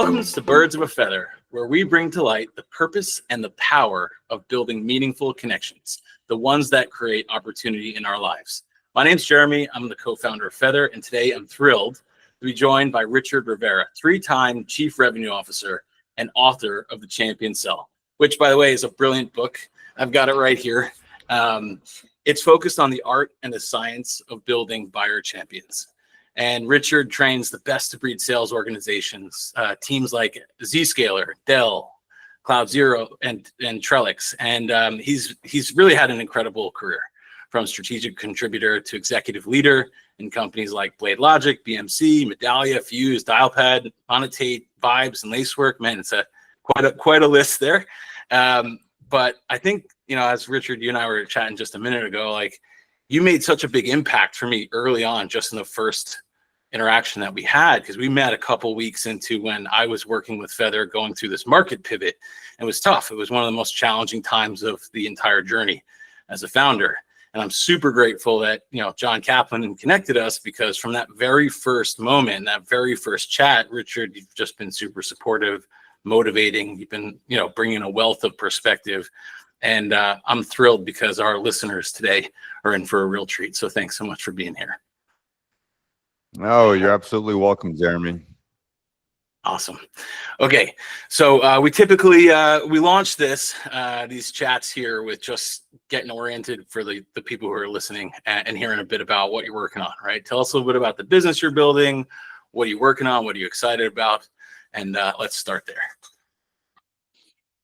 Welcome to Birds of a Feather, where we bring to light the purpose and the power of building meaningful connections, the ones that create opportunity in our lives. My name's Jeremy. I'm the co-founder of Feather, and today I'm thrilled to be joined by Richard Rivera, three-time Chief Revenue Officer and author of The Champion Sell, which, by the way, is a brilliant book. I've got it right here. It's focused on the art and the science of building buyer champions. And Richard trains the best-of-breed sales organizations, teams like Zscaler, Dell, Cloud Zero, and Trellix. And he's really had an incredible career, from strategic contributor to executive leader in companies like Blade Logic, BMC, Medallia, Fuse, Dialpad, Monetate, Vibes, and Lacework. Man, it's quite a list there. But I think, as Richard, you and I were chatting just a minute ago, like, you made such a big impact for me early on, just in the first interaction that we had, because we met a couple weeks into when I was working with Feather, going through this market pivot. It was tough. It was one of the most challenging times of the entire journey as a founder. And I'm super grateful that, John Kaplan connected us, because from that very first moment, that very first chat, Richard, you've just been super supportive, motivating. You've been, bringing a wealth of perspective. And I'm thrilled because our listeners today are in for a real treat. So thanks so much for being here. Oh, you're absolutely welcome, Jeremy. Awesome. Okay, so we typically we launch these chats here with just getting oriented for the people who are listening and hearing a bit about what you're working on, right? Tell us a little bit about the business you're building, what are you working on, what are you excited about, and let's start there.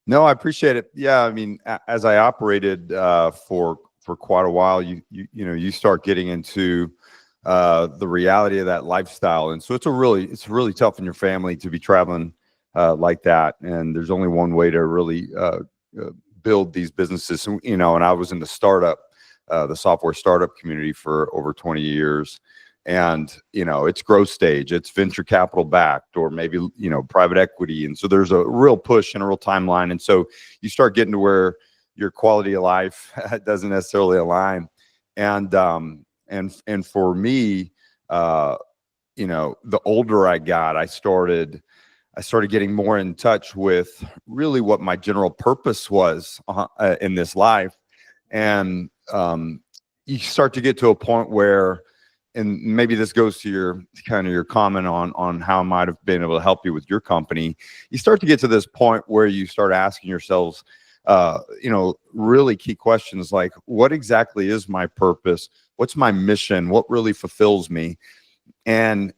No, I appreciate it. Yeah, I mean, as I operated for quite a while, you start getting into the reality of that lifestyle, and so it's really tough in your family to be traveling like that. And there's only one way to really build these businesses. And I was in the software startup community for over 20 years. And, it's growth stage, it's venture capital backed, or maybe, private equity. And so there's a real push and a real timeline. And so you start getting to where your quality of life doesn't necessarily align. And for me, the older I got, I started getting more in touch with really what my general purpose was in this life. And you start to get to a point where, and maybe this goes to your comment on how I might have been able to help you with your company. You start to get to this point where you start asking yourselves, really key questions like, what exactly is my purpose? What's my mission? What really fulfills me? And,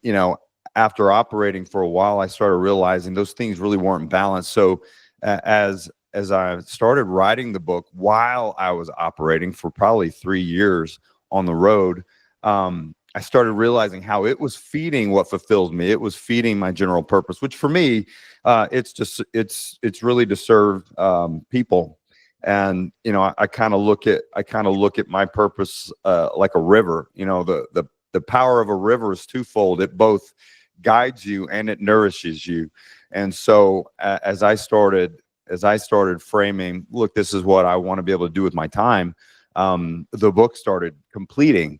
after operating for a while, I started realizing those things really weren't balanced. So as I started writing the book while I was operating for probably 3 years on the road, I started realizing how it was feeding what fulfills me. It was feeding my general purpose, which for me, it's really to serve people. And I kind of look at my purpose like a river. The power of a river is twofold. It both guides you and it nourishes you. And so as I started framing, look, this is what I want to be able to do with my time, the book started completing.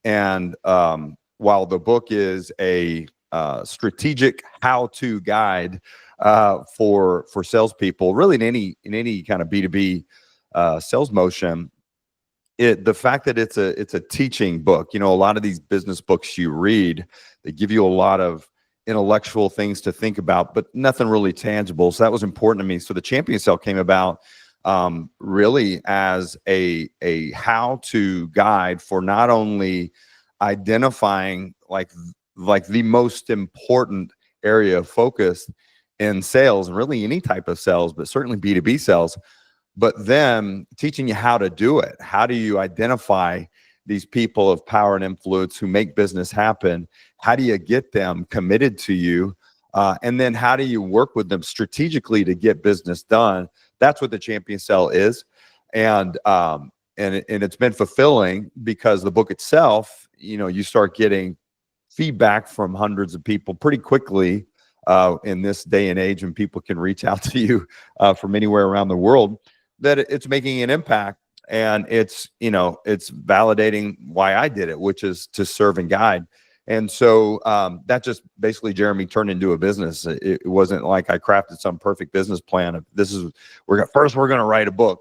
And while the book is a strategic how-to guide for salespeople, really in any kind of B2B sales motion, the fact that it's a teaching book, a lot of these business books you read, they give you a lot of intellectual things to think about, but nothing really tangible. So that was important to me. So the Champion Sell came about really as a how-to guide for not only identifying like the most important area of focus in sales, really any type of sales, but certainly B2B sales, but then teaching you how to do it. How do you identify these people of power and influence who make business happen? How do you get them committed to you? And then how do you work with them strategically to get business done? That's what the Champion Sell is. And it's been fulfilling because the book itself, you start getting feedback from hundreds of people pretty quickly in this day and age when people can reach out to you from anywhere around the world, that it's making an impact. And it's validating why I did it, which is to serve and guide. And so that just basically, Jeremy, turned into a business. It wasn't like I crafted some perfect business plan of we're going to write a book.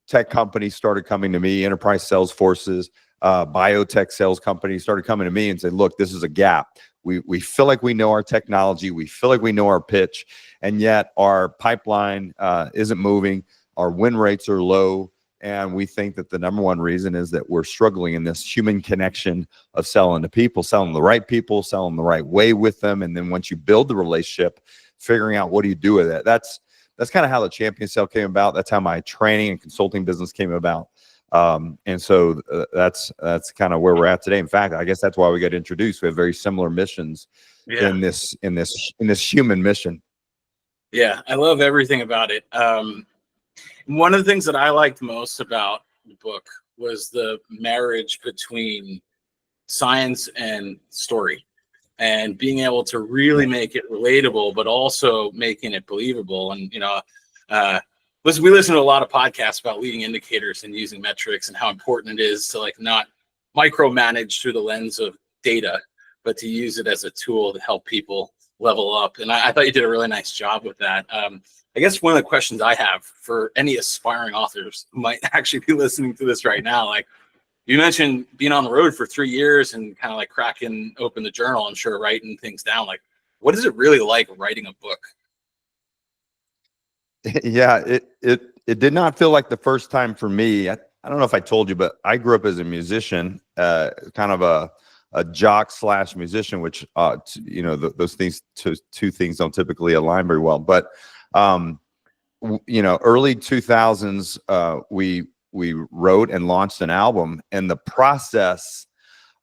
Tech companies started coming to me, enterprise sales forces, biotech sales companies started coming to me and said, look, this is a gap. We feel like we know our technology. We feel like we know our pitch, and yet our pipeline isn't moving. Our win rates are low. And we think that the number one reason is that we're struggling in this human connection of selling to people, selling the right people, selling the right way with them. And then once you build the relationship, figuring out what do you do with it. That's kind of how the champion sale came about. That's how my training and consulting business came about. And so that's kind of where we're at today. In fact, I guess that's why we got introduced. We have very similar missions in this human mission. Yeah, I love everything about it. One of the things that I liked most about the book was the marriage between science and story, and being able to really make it relatable, but also making it believable. And, we listen to a lot of podcasts about leading indicators and using metrics and how important it is to not micromanage through the lens of data, but to use it as a tool to help people level up. And I thought you did a really nice job with that. I guess one of the questions I have for any aspiring authors who might actually be listening to this right now, you mentioned being on the road for 3 years and kind of cracking open the journal, I'm sure, writing things down. What is it really like writing a book? Yeah, it did not feel like the first time for me. I don't know if I told you, but I grew up as a musician, kind of a jock / musician, which those things, two things don't typically align very well. But early 2000s, we wrote and launched an album, and the process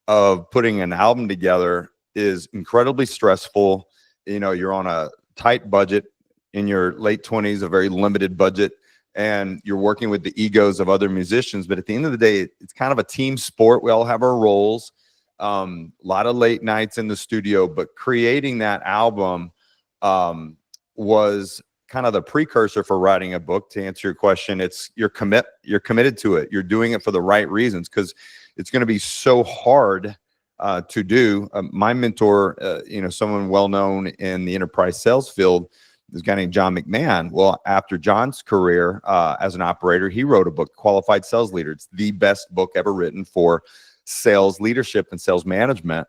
of putting an album together is incredibly stressful. You're on a tight budget in your late 20s, a very limited budget, and you're working with the egos of other musicians. But at the end of the day, it's kind of a team sport. We all have our roles. A lot of late nights in the studio, but creating that album was kind of the precursor for writing a book. To answer your question, you're committed to it. You're doing it for the right reasons, because it's going to be so hard to do. My mentor, someone well known in the enterprise sales field, this guy named John McMahon. Well, after John's career as an operator, he wrote a book, Qualified Sales Leader. It's the best book ever written for sales leadership and sales management.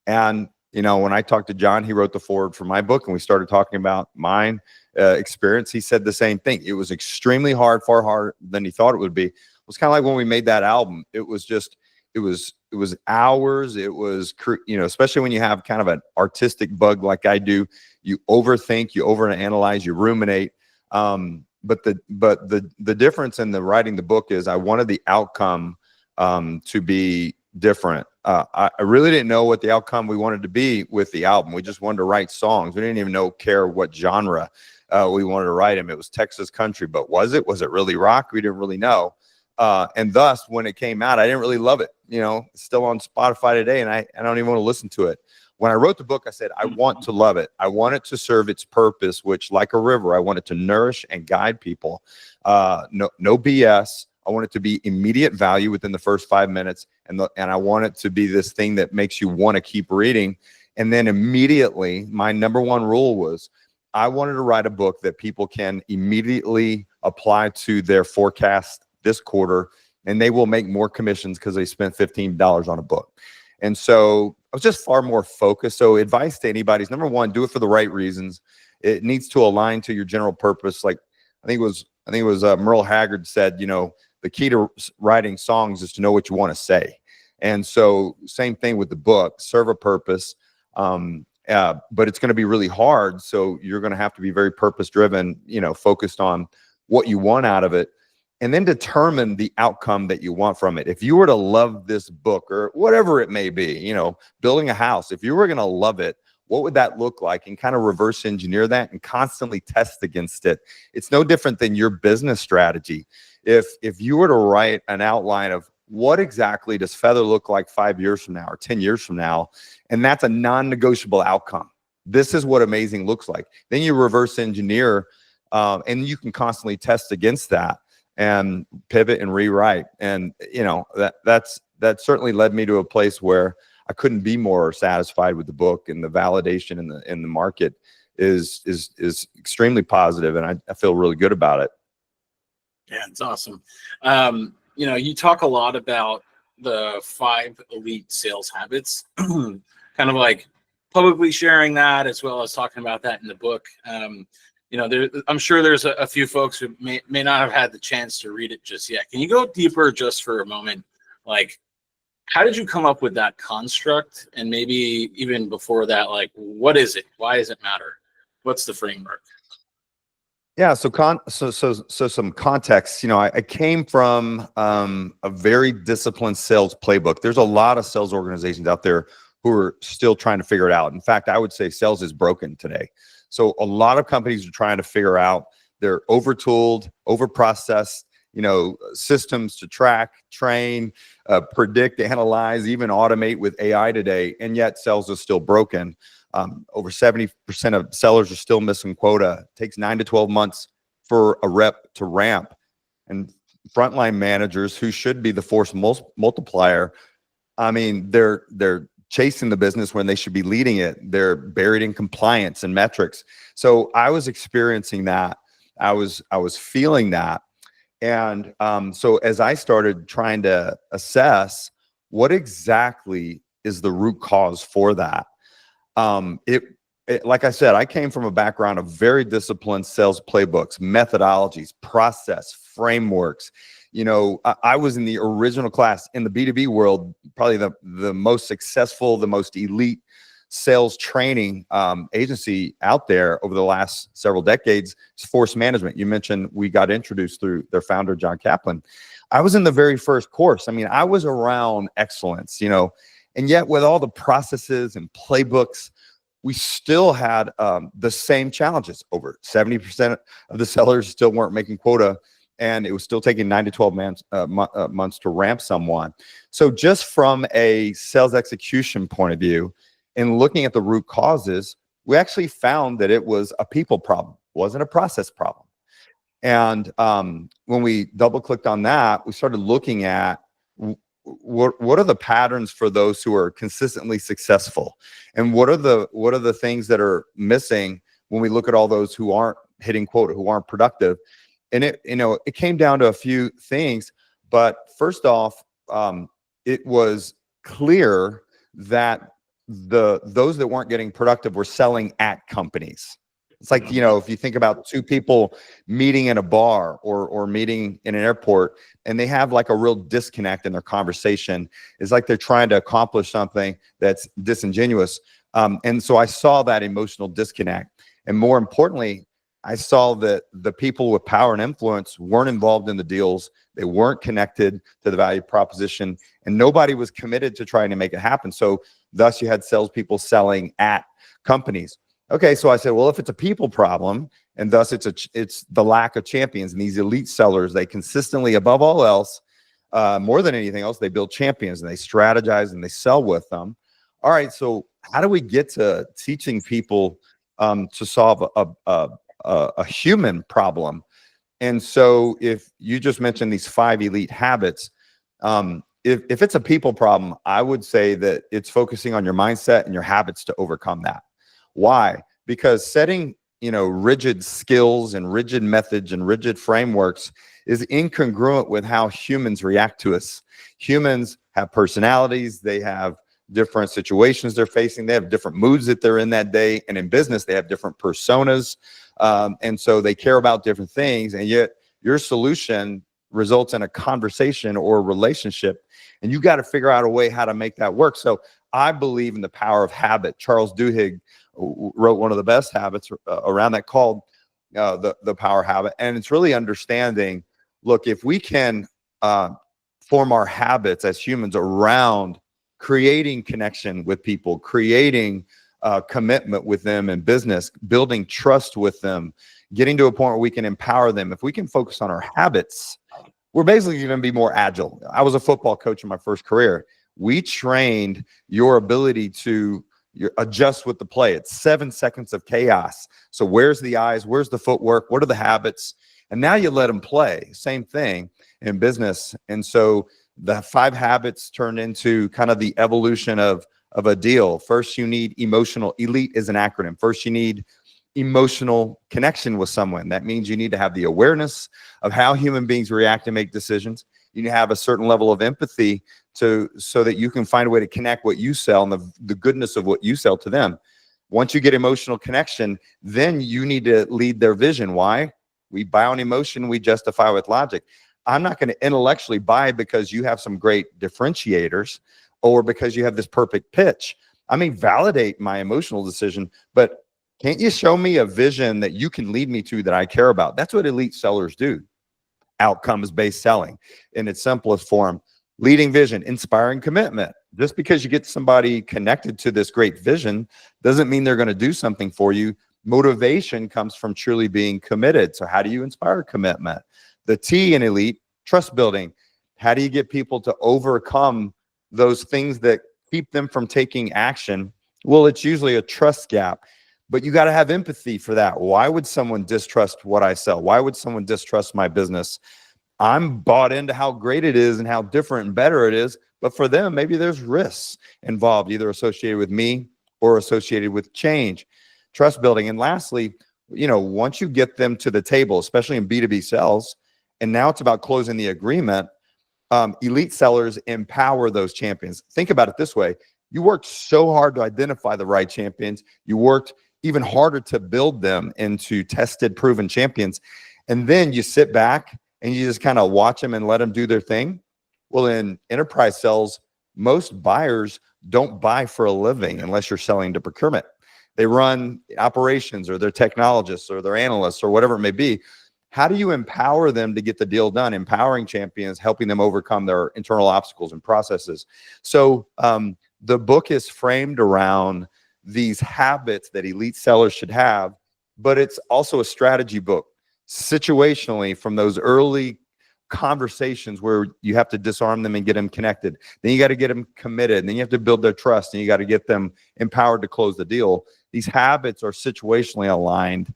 And when I talked to John, he wrote the foreword for my book, and we started talking about mine experience. He said the same thing. It was extremely hard, far harder than he thought it would be. It was kind of like when we made that album. It was hours. It was, especially when you have kind of an artistic bug like I do, you overthink, you overanalyze, you ruminate. But the difference in the writing the book is I wanted the outcome to be different. I really didn't know what the outcome we wanted to be with the album. We just wanted to write songs. We didn't even care what genre we wanted to write them. It was Texas country, but was it really rock? We didn't really know. And thus, when it came out, I didn't really love it. It's still on Spotify today, and I don't even want to listen to it. When I wrote the book, I said, I want to love it. I want it to serve its purpose, which, like a river, I want it to nourish and guide people. No BS. I want it to be immediate value within the first 5 minutes. And I want it to be this thing that makes you want to keep reading. And then immediately, my number one rule was I wanted to write a book that people can immediately apply to their forecast this quarter, and they will make more commissions because they spent $15 on a book. And so I was just far more focused. So advice to anybody is, number one, do it for the right reasons. It needs to align to your general purpose. Like I think it was Merle Haggard said, the key to writing songs is to know what you want to say. And so same thing with the book, serve a purpose. But it's going to be really hard. So you're going to have to be very purpose driven, focused on what you want out of it, and then determine the outcome that you want from it. If you were to love this book, or whatever it may be, building a house, if you were going to love it, what would that look like? And kind of reverse engineer that and constantly test against it. It's no different than your business strategy. If you were to write an outline of what exactly does Feather look like 5 years from now or 10 years from now, and that's a non-negotiable outcome. This is what amazing looks like. Then you reverse engineer, and you can constantly test against that and pivot and rewrite. And that certainly led me to a place where I couldn't be more satisfied with the book, and the validation in the market is extremely positive, and I feel really good about it. Yeah, it's awesome. You talk a lot about the 5 elite sales habits, kind of like publicly sharing that as well as talking about that in the book. I'm sure there's a few folks who may not have had the chance to read it just yet. Can you go deeper just for a moment? Like, how did you come up with that construct? And maybe even before that, like, what is it? Why does it matter? What's the framework? Yeah, so some context. I came from a very disciplined sales playbook. There's a lot of sales organizations out there who are still trying to figure it out. In fact, I would say sales is broken today. So a lot of companies are trying to figure out, they're over-tooled, over-processed, systems to track, train, predict, analyze, even automate with AI today, and yet sales is still broken. Over 70% of sellers are still missing quota. It takes 9 to 12 months for a rep to ramp. And frontline managers, who should be the force multiplier, I mean, they're chasing the business when they should be leading it. They're buried in compliance and metrics. So I was experiencing that. I was feeling that. And so as I started trying to assess what exactly is the root cause for that, like I said, I came from a background of very disciplined sales playbooks, methodologies, process, frameworks. I was in the original class in the B2B world, probably the most successful, the most elite sales training agency out there over the last several decades is Force Management. You mentioned we got introduced through their founder, John Kaplan. I was in the very first course. I mean, I was around excellence, and yet with all the processes and playbooks, we still had the same challenges. Over 70% of the sellers still weren't making quota, and it was still taking 9 to 12 months to ramp someone. So just from a sales execution point of view, and looking at the root causes, we actually found that it was a people problem, wasn't a process problem. And when we double clicked on that, we started looking at what are the patterns for those who are consistently successful, and what are the things that are missing when we look at all those who aren't hitting quota, who aren't productive. And it came down to a few things. But first off, it was clear that those that weren't getting productive were selling at companies. It's like, if you think about two people meeting in a bar or meeting in an airport, and they have like a real disconnect in their conversation. It's like they're trying to accomplish something that's disingenuous. And so I saw that emotional disconnect. And more importantly, I saw that the people with power and influence weren't involved in the deals. They weren't connected to the value proposition, and nobody was committed to trying to make it happen. So thus you had salespeople selling at companies. Okay, so I said, well, if it's a people problem, and thus it's the lack of champions, and these elite sellers, they consistently, above all else, more than anything else, they build champions, and they strategize, and they sell with them. All right, so how do we get to teaching people to solve a human problem? And so if you just mentioned these 5 elite habits, if it's a people problem, I would say that it's focusing on your mindset and your habits to overcome that. Why? Because setting, rigid skills and rigid methods and rigid frameworks is incongruent with how humans react to us. Humans have personalities. They have different situations they're facing. They have different moods that they're in that day. And in business, they have different personas. And so they care about different things. And yet your solution results in a conversation or a relationship. And you got to figure out a way how to make that work. So I believe in the power of habit. Charles Duhigg wrote one of the best habits around that, called the power habit. And it's really understanding, look, if we can form our habits as humans around creating connection with people, creating commitment with them in business, building trust with them, getting to a point where we can empower them. If we can focus on our habits, we're basically going to be more agile. I was a football coach in my first career. We trained your ability to adjust with the play. It's 7 seconds of chaos. So where's the eyes? Where's the footwork? What are the habits? And now you let them play. Same thing in business. And so the 5 habits turned into kind of the evolution of of a deal. First, you need emotional. ELITE is an acronym. First, you need emotional connection with someone. That means you need to have the awareness of how human beings react and make decisions. You need to have a certain level of empathy so that you can find a way to connect what you sell and the goodness of what you sell to them. Once you get emotional connection, then you need to lead their vision. Why? We buy on emotion, we justify with logic. I'm not going to intellectually buy because you have some great differentiators or because you have this perfect pitch. I may validate my emotional decision, but can't you show me a vision that you can lead me to that I care about? That's what elite sellers do. Outcomes-based selling in its simplest form. Leading vision, inspiring commitment. Just because you get somebody connected to this great vision doesn't mean they're going to do something for you. Motivation comes from truly being committed. So how do you inspire commitment? The T in elite, trust building. How do you get people to overcome those things that keep them from taking action? Well, it's usually a trust gap, but you got to have empathy for that. Why would someone distrust what I sell? Why would someone distrust my business? I'm bought into how great it is and how different and better it is. But for them, maybe there's risks involved, either associated with me or associated with change. Trust building. And lastly, once you get them to the table, especially in B2B sales, and now it's about closing the agreement, elite sellers empower those champions. Think about it this way. You worked so hard to identify the right champions. You worked even harder to build them into tested, proven champions. And then you sit back and you just kind of watch them and let them do their thing. Well, in enterprise sales, most buyers don't buy for a living unless you're selling to procurement. They run operations or they're technologists or they're analysts or whatever it may be. How do you empower them to get the deal done? Empowering champions, helping them overcome their internal obstacles and processes. So the book is framed around these habits that elite sellers should have, but it's also a strategy book. Situationally, from those early conversations where you have to disarm them and get them connected, then you got to get them committed, and then you have to build their trust, and you got to get them empowered to close the deal. These habits are situationally aligned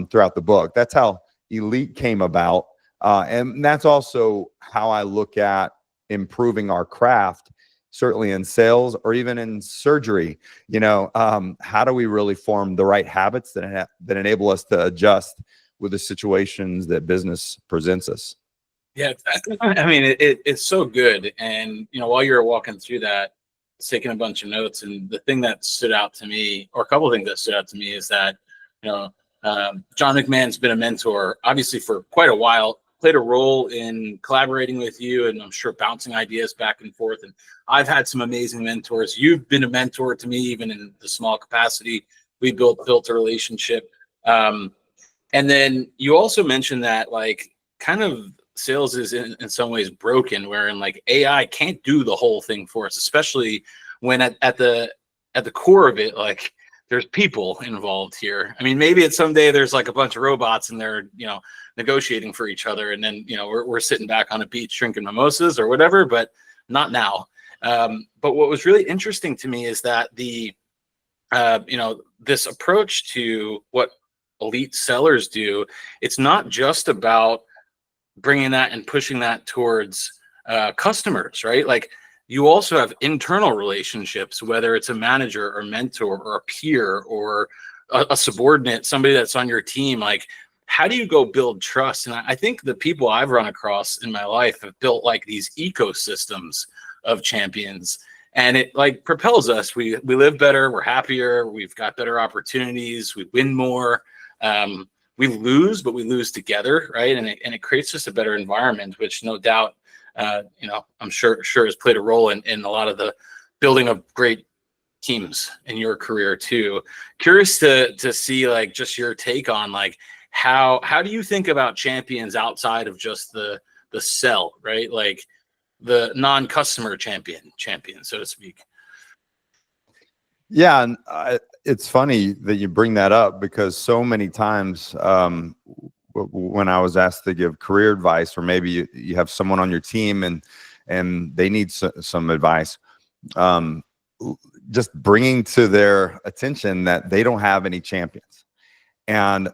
throughout the book. That's how elite came about, and that's also how I look at improving our craft, certainly in sales or even in surgery. How do we really form the right habits that enable us to adjust with the situations that business presents us? Yeah, I mean, it's so good. And, while you were walking through that, taking a bunch of notes, and the thing that stood out to me, or a couple of things that stood out to me, is that, John McMahon's been a mentor, obviously, for quite a while, played a role in collaborating with you, and I'm sure bouncing ideas back and forth. And I've had some amazing mentors. You've been a mentor to me, even in the small capacity. We built a relationship. And then you also mentioned that, kind of sales is in some ways broken, wherein AI can't do the whole thing for us, especially when at the core of it, there's people involved here. I mean, maybe at someday there's a bunch of robots and they're, negotiating for each other. And then, we're sitting back on a beach drinking mimosas or whatever, but not now. But what was really interesting to me is that this approach to what elite sellers do, it's not just about bringing that and pushing that towards customers, right? You also have internal relationships, whether it's a manager or mentor or a peer or a subordinate, somebody that's on your team. How do you go build trust? And I think the people I've run across in my life have built these ecosystems of champions, and it propels us. We live better, we're happier, we've got better opportunities, we win more. We lose, but we lose together, right? And it creates just a better environment, which no doubt, I'm sure has played a role in a lot of the building of great teams in your career too. Curious to see just your take on how do you think about champions outside of just the sell, right? The non-customer champion, so to speak. Yeah, and it's funny that you bring that up, because so many times when I was asked to give career advice, or maybe you have someone on your team and they need some advice, just bringing to their attention that they don't have any champions and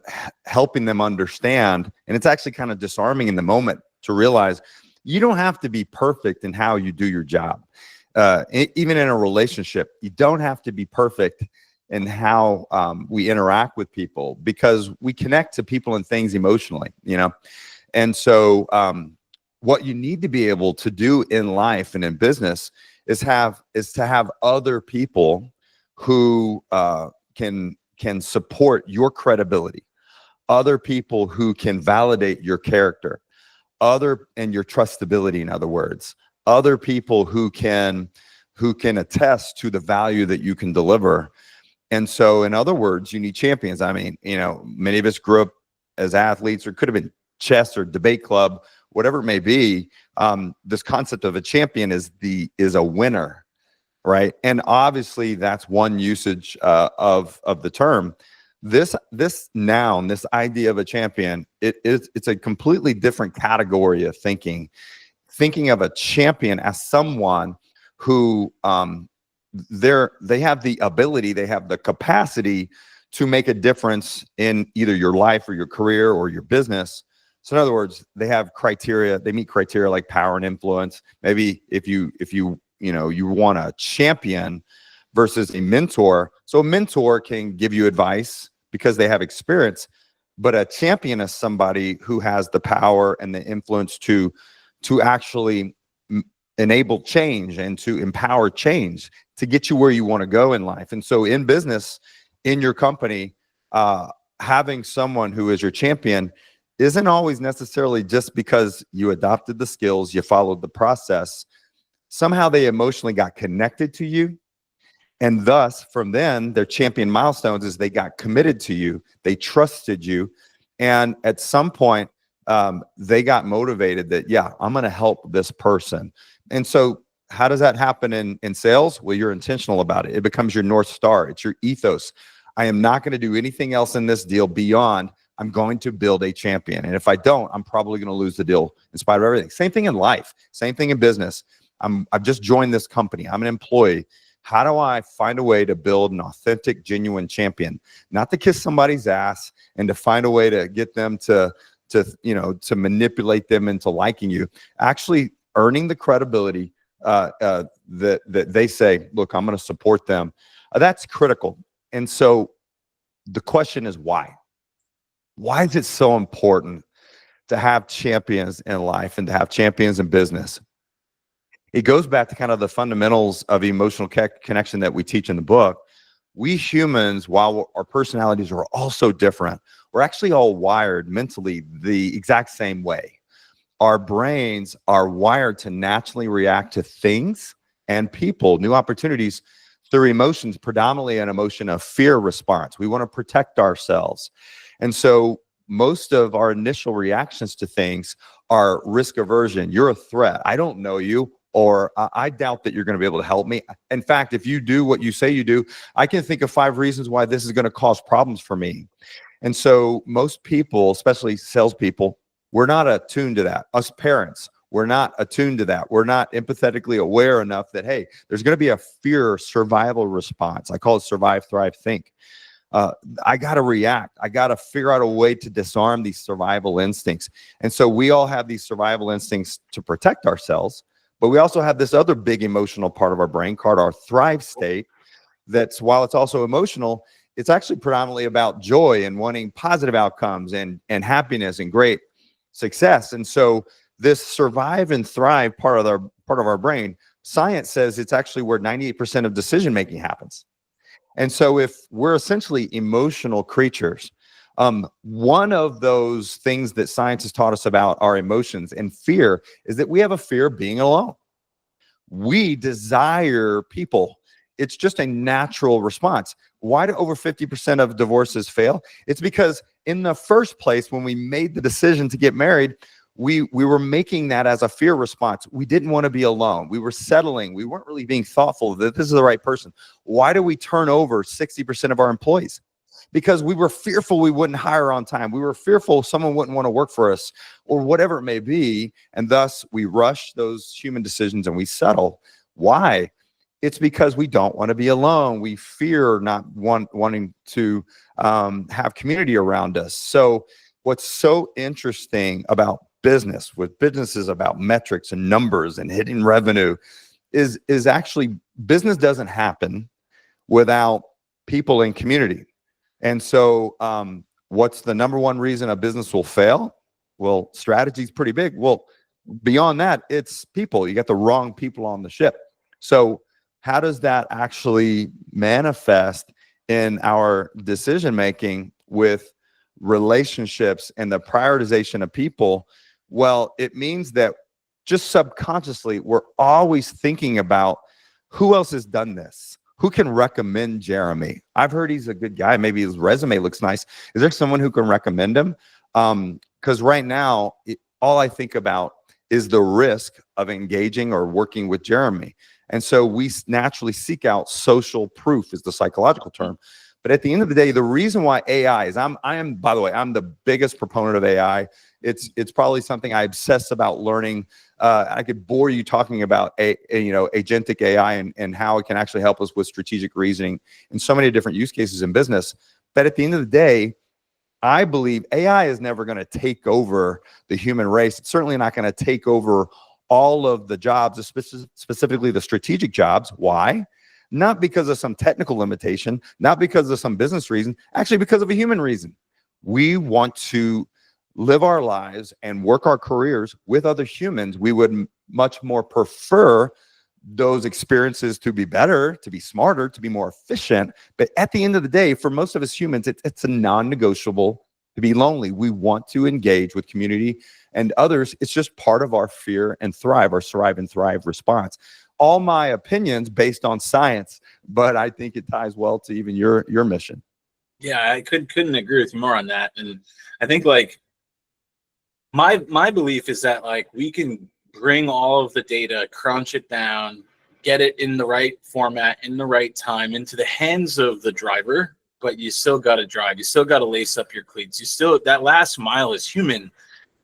helping them understand. And it's actually kind of disarming in the moment to realize you don't have to be perfect in how you do your job. even in a relationship, you don't have to be perfect in how we interact with people, because we connect to people and things emotionally, And so what you need to be able to do in life and in business is to have other people who can support your credibility, other people who can validate your character, and your trustability, in other words, other people who can attest to the value that you can deliver. And so, in other words, you need champions. I mean, many of us grew up as athletes, or could have been chess or debate club, whatever it may be. This concept of a champion is a winner, right? And obviously, that's one usage of the term. This noun, this idea of a champion, it's a completely different category of thinking. Thinking of a champion as someone who they have the ability, they have the capacity to make a difference in either your life or your career or your business. So in other words, they meet criteria like power and influence. Maybe if you want a champion versus a mentor. So a mentor can give you advice because they have experience, but a champion is somebody who has the power and the influence to actually enable change and to empower change to get you where you want to go in life. And so in business, in your company, having someone who is your champion isn't always necessarily just because you adopted the skills, you followed the process. Somehow they emotionally got connected to you. And thus, from then, their champion milestones is they got committed to you, they trusted you. And at some point, they got motivated that, yeah, I'm going to help this person. And so how does that happen in sales? Well, you're intentional about it. It becomes your North Star. It's your ethos. I am not going to do anything else in this deal beyond I'm going to build a champion. And if I don't, I'm probably going to lose the deal in spite of everything. Same thing in life. Same thing in business. I've just joined this company. I'm an employee. How do I find a way to build an authentic, genuine champion? Not to kiss somebody's ass and to find a way to get them to manipulate them into liking you. Actually earning the credibility that they say, look, I'm going to support them. That's critical. And so the question is why? Why is it so important to have champions in life and to have champions in business? It goes back to kind of the fundamentals of emotional connection that we teach in the book. We humans, while our personalities are all so different, we're actually all wired mentally the exact same way. Our brains are wired to naturally react to things and people, new opportunities, through emotions, predominantly an emotion of fear response. We want to protect ourselves. And so most of our initial reactions to things are risk aversion. You're a threat. I don't know you, or I doubt that you're going to be able to help me. In fact, if you do what you say you do, I can think of 5 reasons why this is going to cause problems for me. And so most people, especially salespeople, we're not attuned to that. Us parents, we're not attuned to that. We're not empathetically aware enough that, hey, there's going to be a fear survival response. I call it survive, thrive, think. I got to react. I got to figure out a way to disarm these survival instincts. And so we all have these survival instincts to protect ourselves, but we also have this other big emotional part of our brain called our thrive state. That's, while it's also emotional, it's actually predominantly about joy and wanting positive outcomes and happiness and great success. And so this survive and thrive part of our brain, science says it's actually where 98% of decision making happens. And so if we're essentially emotional creatures, one of those things that science has taught us about our emotions and fear is that we have a fear of being alone. We desire people. It's just a natural response. Why do over 50% of divorces fail? It's because in the first place, when we made the decision to get married, we were making that as a fear response. We didn't want to be alone. We were settling. We weren't really being thoughtful that this is the right person. Why do we turn over 60% of our employees? Because we were fearful we wouldn't hire on time. We were fearful someone wouldn't want to work for us or whatever it may be. And thus we rush those human decisions and we settle. Why? It's because we don't want to be alone. We fear not wanting to have community around us. So what's so interesting about business, with businesses about metrics and numbers and hitting revenue, is actually business doesn't happen without people in community. And so what's the number one reason a business will fail? Well, strategy is pretty big. Well, beyond that, it's people. You got the wrong people on the ship. So how does that actually manifest in our decision making with relationships and the prioritization of people? Well, it means that just subconsciously, we're always thinking about who else has done this. Who can recommend Jeremy? I've heard he's a good guy. Maybe his resume looks nice. Is there someone who can recommend him? Because right now, all I think about is the risk of engaging or working with Jeremy. And so we naturally seek out social proof, is the psychological term. But at the end of the day, the reason why AI is, by the way, I'm the biggest proponent of AI. It's probably something I obsess about learning. I could bore you talking about agentic AI and how it can actually help us with strategic reasoning and so many different use cases in business. But at the end of the day, I believe AI is never going to take over the human race. It's certainly not going to take over all of the jobs, specifically the strategic jobs. Why? Not because of some technical limitation, not because of some business reason, actually because of a human reason. We want to live our lives and work our careers with other humans. We would much more prefer those experiences to be better, to be smarter, to be more efficient. But at the end of the day, for most of us humans, it's a non-negotiable to be lonely. We want to engage with community and others. It's just part of our fear and thrive, our survive and thrive response. All my opinions based on science, but I think it ties well to even your mission. Yeah, I couldn't agree with you more on that. And I think like my belief is that like we can bring all of the data, crunch it down, get it in the right format, in the right time, into the hands of the driver, but you still got to drive. You still got to lace up your cleats. That last mile is human.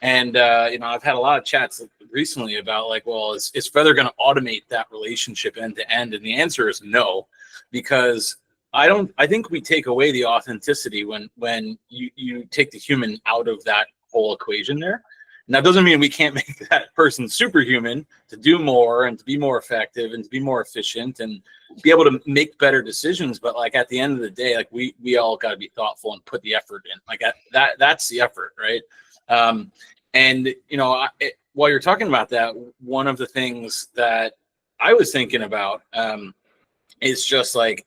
And, I've had a lot of chats recently about like, well, is Feather going to automate that relationship end to end? And the answer is no, because I think we take away the authenticity when you take the human out of that whole equation there. And that doesn't mean we can't make that person superhuman to do more and to be more effective and to be more efficient and be able to make better decisions. But like at the end of the day, like we all got to be thoughtful and put the effort in. Like that's the effort, right? While you're talking about that, one of the things that I was thinking about is just like,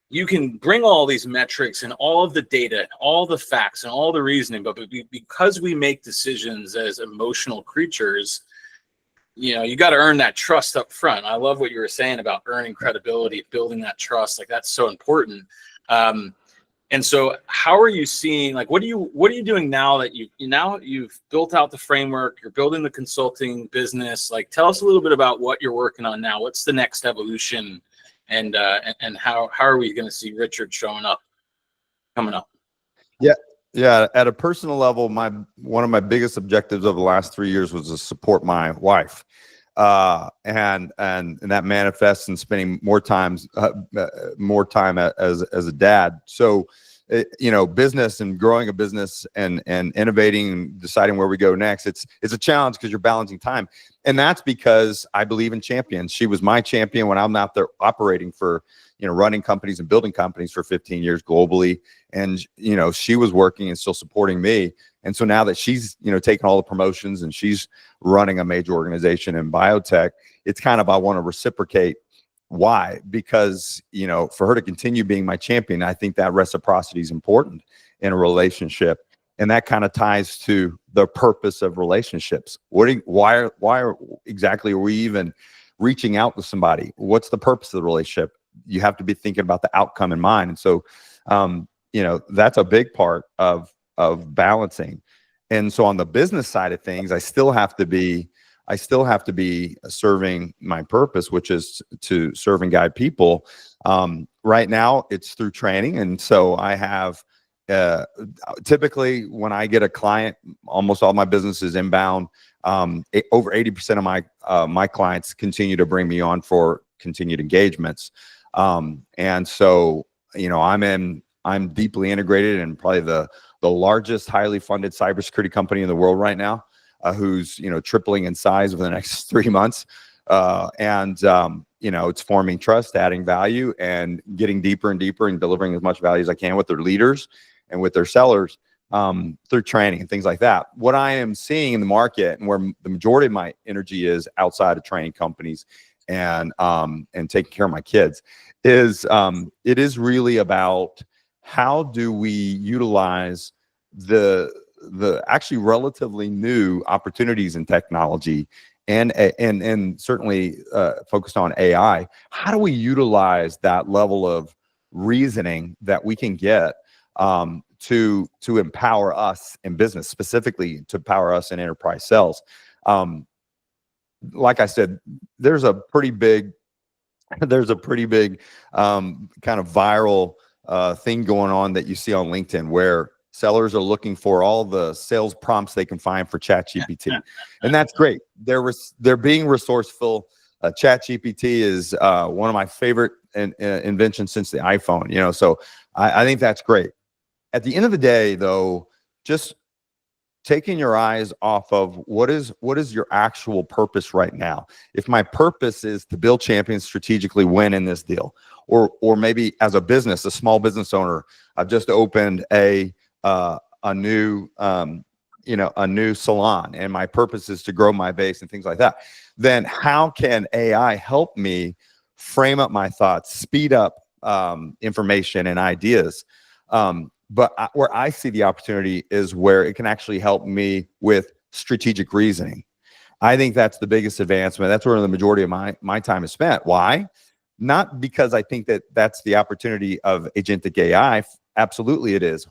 you can bring all these metrics and all of the data, all the facts and all the reasoning, but because we make decisions as emotional creatures, you got to earn that trust up front. I love what you were saying about earning credibility, building that trust. Like that's so important. And so how are you seeing, like, what are you doing now that you've built out the framework, you're building the consulting business? Like, tell us a little bit about what you're working on now. What's the next evolution? And how are we going to see Richard coming up? Yeah. At a personal level, one of my biggest objectives over the last 3 years was to support my wife, and that manifests in spending more time as a dad. So, business and growing a business and innovating and deciding where we go next, it's a challenge because you're balancing time. And that's because I believe in champions. She was my champion when I'm out there operating for, running companies and building companies for 15 years globally. And, she was working and still supporting me. And so now that she's, taking all the promotions and she's running a major organization in biotech, it's kind of, I want to reciprocate. Why? Because, for her to continue being my champion, I think that reciprocity is important in a relationship. And that kind of ties to the purpose of relationships. Why exactly are we even reaching out to somebody? What's the purpose of the relationship? You have to be thinking about the outcome in mind. And so, that's a big part of balancing. And so on the business side of things, I still have to be serving my purpose, which is to serve and guide people. Right now, it's through training. And so I have typically when I get a client, almost all my business is inbound. Over 80% of my clients continue to bring me on for continued engagements. And so, I'm deeply integrated in probably the largest highly funded cybersecurity company in the world right now, who's, tripling in size over the next 3 months. It's forming trust, adding value, and getting deeper and deeper and delivering as much value as I can with their leaders and with their sellers through training and things like that. What I am seeing in the market, and where the majority of my energy is outside of training companies and taking care of my kids, is it is really about how do we utilize the actually relatively new opportunities in technology and certainly focused on AI. How do we utilize that level of reasoning that we can get to empower us in business, specifically to empower us in enterprise sales? Like I said, there's a pretty big kind of viral thing going on that you see on LinkedIn, where sellers are looking for all the sales prompts they can find for ChatGPT, and that's great. They're being resourceful. ChatGPT is one of my favorite inventions since the iPhone. So I think that's great. At the end of the day, though, just taking your eyes off of what is your actual purpose right now. If my purpose is to build champions, strategically win in this deal, or maybe as a business, a small business owner, I've just opened a new salon, and my purpose is to grow my base and things like that, then how can AI help me frame up my thoughts, speed up information and ideas? But where I see the opportunity is where it can actually help me with strategic reasoning. I think that's the biggest advancement. That's where the majority of my time is spent. Why? Not because I think that that's the opportunity of agentic AI. Absolutely it is.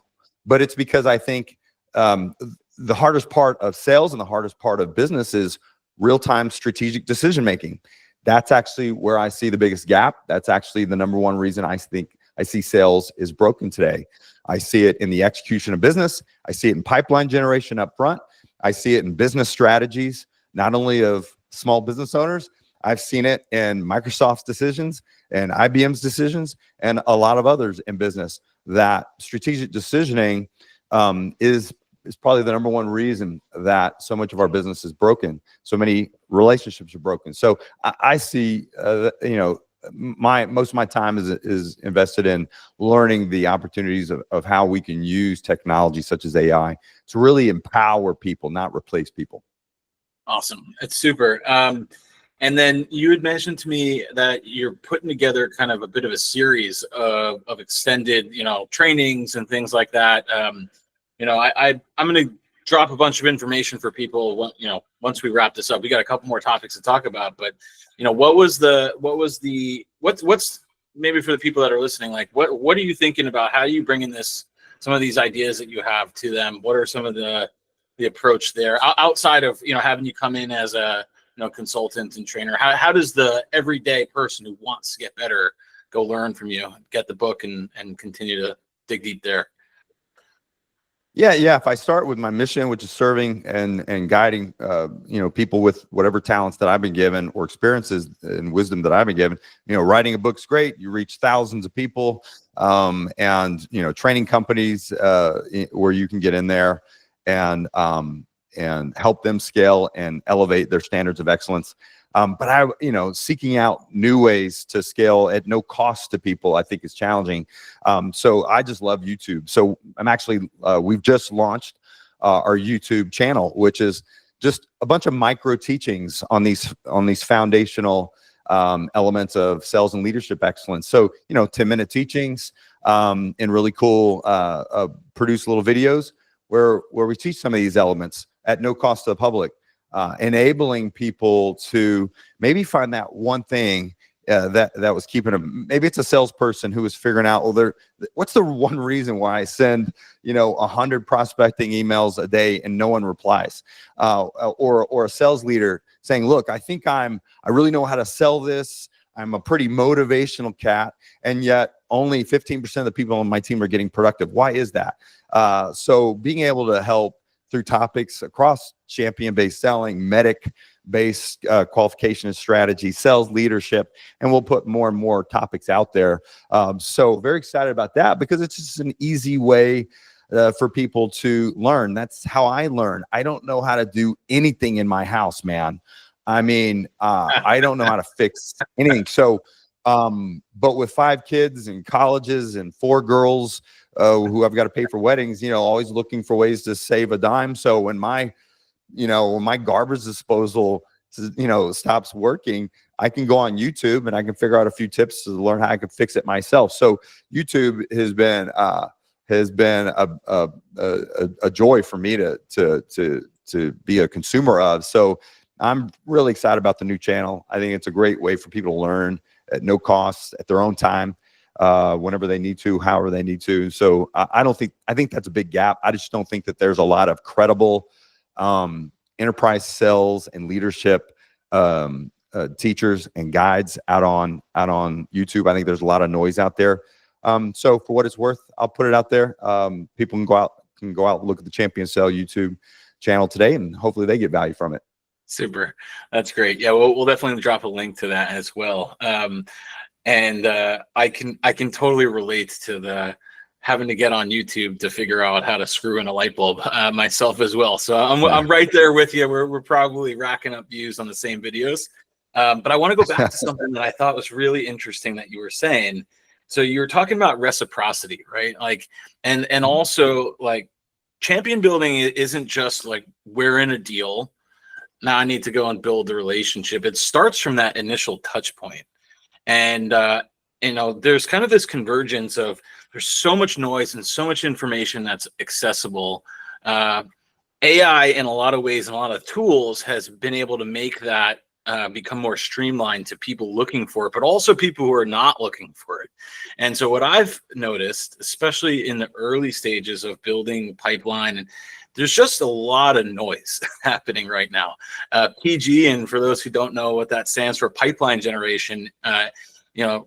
But it's because I think the hardest part of sales and the hardest part of business is real-time strategic decision-making. That's actually where I see the biggest gap. That's actually the number one reason I think I see sales is broken today. I see it in the execution of business. I see it in pipeline generation up front. I see it in business strategies, not only of small business owners. I've seen it in Microsoft's decisions and IBM's decisions and a lot of others in business. That strategic decisioning is probably the number one reason that so much of our business is broken. So many relationships are broken. So I see, most of my time is invested in learning the opportunities of how we can use technology such as AI to really empower people, not replace people. Awesome. It's super. And then you had mentioned to me that you're putting together kind of a bit of a series of extended, trainings and things like that. I'm going to drop a bunch of information for people. Once we wrap this up, we got a couple more topics to talk about. But what's maybe for the people that are listening, like what are you thinking about? How are you bringing some of these ideas that you have to them? What are some of the approach there outside of having you come in as a consultant and trainer? How does the everyday person who wants to get better go learn from you, get the book and continue to dig deep there? Yeah. If I start with my mission, which is serving and guiding, people with whatever talents that I've been given or experiences and wisdom that I've been given, writing a book's great. You reach thousands of people, and training companies where you can get in there and help them scale and elevate their standards of excellence. But seeking out new ways to scale at no cost to people, I think is challenging. So I just love YouTube. So I'm actually, we've just launched our YouTube channel, which is just a bunch of micro teachings on these foundational elements of sales and leadership excellence. So, 10-minute teachings and really cool, produce little videos where we teach some of these elements at no cost to the public. Enabling people to maybe find that one thing that was keeping them. Maybe it's a salesperson who was figuring out, what's the one reason why I send 100 prospecting emails a day and no one replies, or a sales leader saying, look, I think I really know how to sell this. I'm a pretty motivational cat, and yet only 15% of the people on my team are getting productive. Why is that? So being able to help through topics across champion-based selling, medic-based qualification and strategy, sales leadership, and we'll put more and more topics out there. So very excited about that because it's just an easy way for people to learn. That's how I learn. I don't know how to do anything in my house, man. I mean, I don't know how to fix anything. So, but with 5 kids and colleges and 4 girls who I've got to pay for weddings, always looking for ways to save a dime. So when my garbage disposal, stops working, I can go on YouTube and I can figure out a few tips to learn how I can fix it myself. So YouTube has been a joy for me to be a consumer of. So I'm really excited about the new channel. I think it's a great way for people to learn at no cost, at their own time, whenever they need to, however they need to. So I think that's a big gap. I just don't think that there's a lot of credible enterprise sales and leadership teachers and guides out on YouTube. I think there's a lot of noise out there. So for what it's worth, I'll put it out there. People can go out and look at the Champion Sell YouTube channel today, and hopefully they get value from it. Super. That's great. Yeah, we'll definitely drop a link to that as well. And I can totally relate to the having to get on YouTube to figure out how to screw in a light bulb myself as well. So I'm right there with you. We're probably racking up views on the same videos. But I want to go back to something that I thought was really interesting that you were saying. So you were talking about reciprocity, right? Like, and also like champion building isn't just like we're in a deal. Now I need to go and build the relationship. It starts from that initial touch point. And, there's kind of this convergence of there's so much noise and so much information that's accessible. AI in a lot of ways and a lot of tools has been able to make that become more streamlined to people looking for it, but also people who are not looking for it. And so what I've noticed, especially in the early stages of building pipeline, and there's just a lot of noise happening right now. PG, and for those who don't know what that stands for, pipeline generation,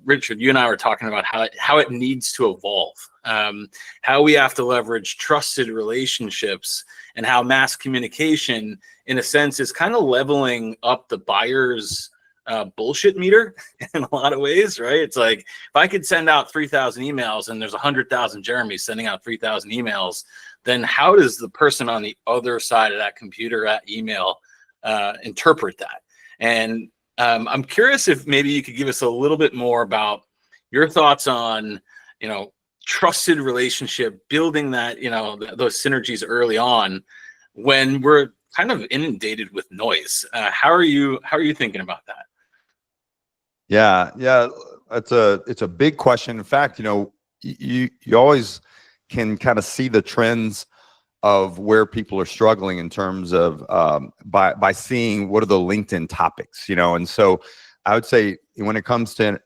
Richard, you and I were talking about how it needs to evolve, how we have to leverage trusted relationships, and how mass communication, in a sense, is kind of leveling up the buyer's bullshit meter in a lot of ways, right? It's like, if I could send out 3,000 emails and there's 100,000 Jeremys sending out 3,000 emails, then how does the person on the other side of that computer, that email, interpret that? And I'm curious if maybe you could give us a little bit more about your thoughts on, trusted relationship, building that, those synergies early on when we're kind of inundated with noise. How are you thinking about that? Yeah, it's a big question. In fact, you always can kind of see the trends of where people are struggling in terms of by seeing what are the LinkedIn topics, and so I would say when it comes to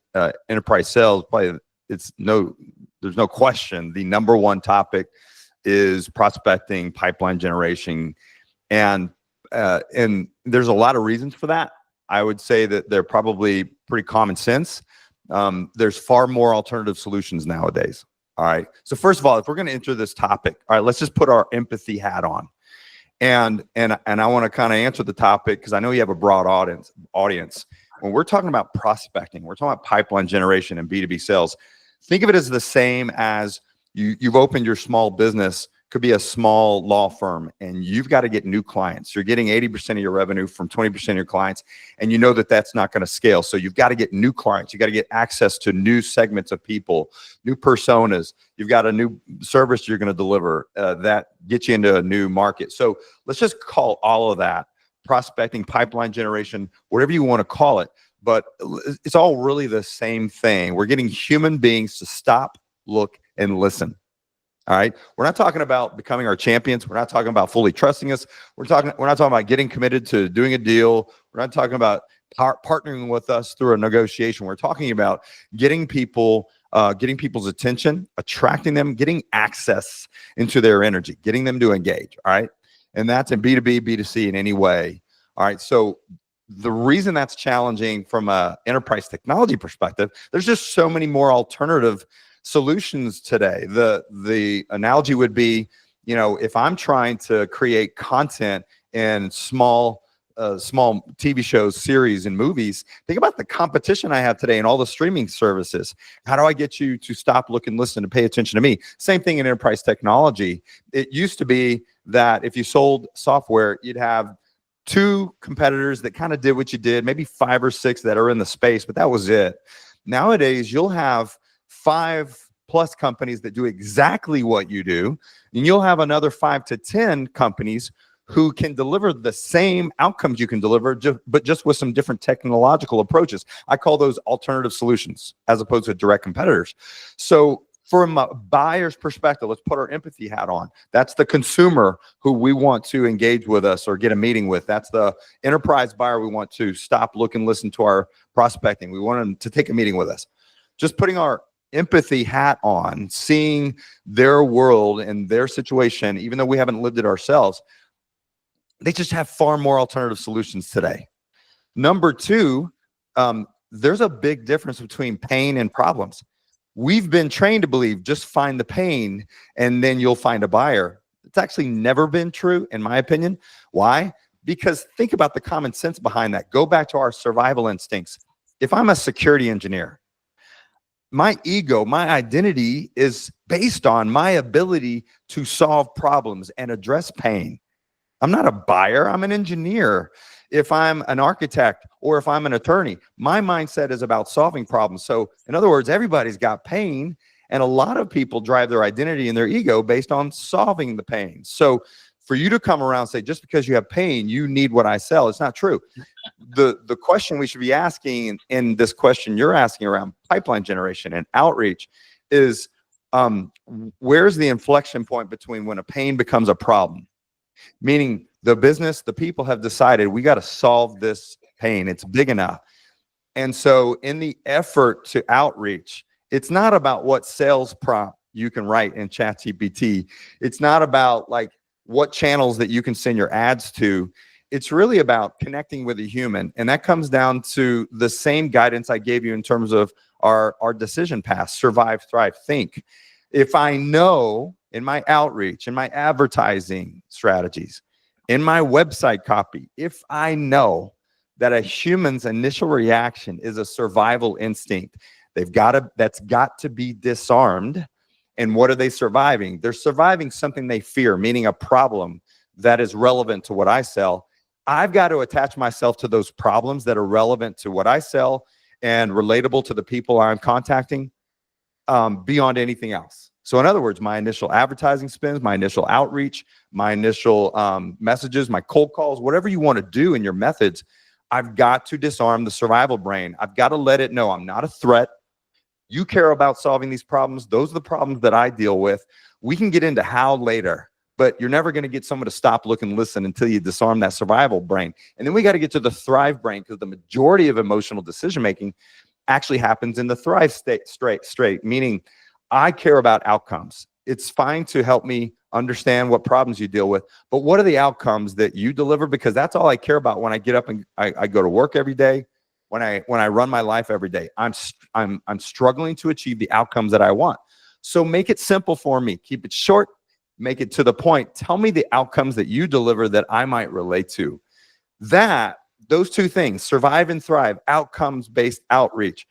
enterprise sales, probably there's no question the number one topic is prospecting, pipeline generation, and there's a lot of reasons for that. I would say that they're probably pretty common sense. There's far more alternative solutions nowadays. All right. So first of all, if we're going to enter this topic, all right, let's just put our empathy hat on. And I want to kind of answer the topic because I know you have a broad audience. When we're talking about prospecting, we're talking about pipeline generation and B2B sales. Think of it as the same as you've opened your small business, could be a small law firm, and you've got to get new clients. You're getting 80% of your revenue from 20% of your clients, and you know that that's not going to scale. So you've got to get new clients. You got to get access to new segments of people, new personas. You've got a new service you're going to deliver that gets you into a new market. So let's just call all of that prospecting, pipeline generation, whatever you want to call it. But it's all really the same thing. We're getting human beings to stop, look, and listen. All right. We're not talking about becoming our champions. We're not talking about fully trusting us. We're not talking about getting committed to doing a deal. We're not talking about partnering with us through a negotiation. We're talking about getting people's attention, attracting them, getting access into their energy, getting them to engage. All right. And that's in B2B, B2C in any way. All right. So the reason that's challenging from an enterprise technology perspective, there's just so many more alternative solutions today. The analogy would be, if I'm trying to create content in small TV shows, series, and movies, think about the competition I have today and all the streaming services. How do I get you to stop, look, and listen, and pay attention to me? Same thing in enterprise technology. It used to be that if you sold software, you'd have 2 competitors that kind of did what you did, maybe 5 or 6 that are in the space, but that was it. Nowadays, you'll have 5+ companies that do exactly what you do, and you'll have another 5 to 10 companies who can deliver the same outcomes you can deliver, but just with some different technological approaches. I call those alternative solutions as opposed to direct competitors. So from a buyer's perspective, let's put our empathy hat on. That's the consumer who we want to engage with us or get a meeting with. That's the enterprise buyer we want to stop, look, and listen to our prospecting. We want them to take a meeting with us. Just putting our empathy hat on, seeing their world and their situation, even though we haven't lived it ourselves, they just have far more alternative solutions today. Number 2, there's a big difference between pain and problems. We've been trained to believe just find the pain and then you'll find a buyer. It's actually never been true, in my opinion. Why? Because think about the common sense behind that. Go back to our survival instincts. If I'm a security engineer, my ego, my identity is based on my ability to solve problems and address pain. I'm not a buyer, I'm an engineer. If I'm an architect or if I'm an attorney, my mindset is about solving problems. So in other words, everybody's got pain, and a lot of people drive their identity and their ego based on solving the pain. So for you to come around and say, just because you have pain, you need what I sell, it's not true. The question we should be asking in this question you're asking around pipeline generation and outreach is, where's the inflection point between when a pain becomes a problem? Meaning the business, the people have decided we got to solve this pain. It's big enough. And so in the effort to outreach, it's not about what sales prompt you can write in ChatGPT. It's not about like what channels that you can send your ads to. It's really about connecting with a human. And that comes down to the same guidance I gave you in terms of our decision path: survive, thrive, think. If I know in my outreach, in my advertising strategies, in my website copy, if I know that a human's initial reaction is a survival instinct, that's got to be disarmed. And what are they surviving? They're surviving something they fear, meaning a problem that is relevant to what I sell. I've got to attach myself to those problems that are relevant to what I sell and relatable to the people I'm contacting, beyond anything else. So in other words, my initial advertising spends, my initial outreach, my initial messages, my cold calls, whatever you want to do in your methods, I've got to disarm the survival brain. I've got to let it know I'm not a threat. You care about solving these problems. Those are the problems that I deal with. We can get into how later, but you're never going to get someone to stop, look, and listen until you disarm that survival brain. And then we got to get to the thrive brain, because the majority of emotional decision-making actually happens in the thrive state, meaning I care about outcomes. It's fine to help me understand what problems you deal with, but what are the outcomes that you deliver? Because that's all I care about when I get up and I go to work every day, when I run my life every day. I'm struggling to achieve the outcomes that I want. So make it simple for me. Keep it short, make it to the point. Tell me the outcomes that you deliver that I might relate to. Those 2 things, survive and thrive, outcomes-based outreach.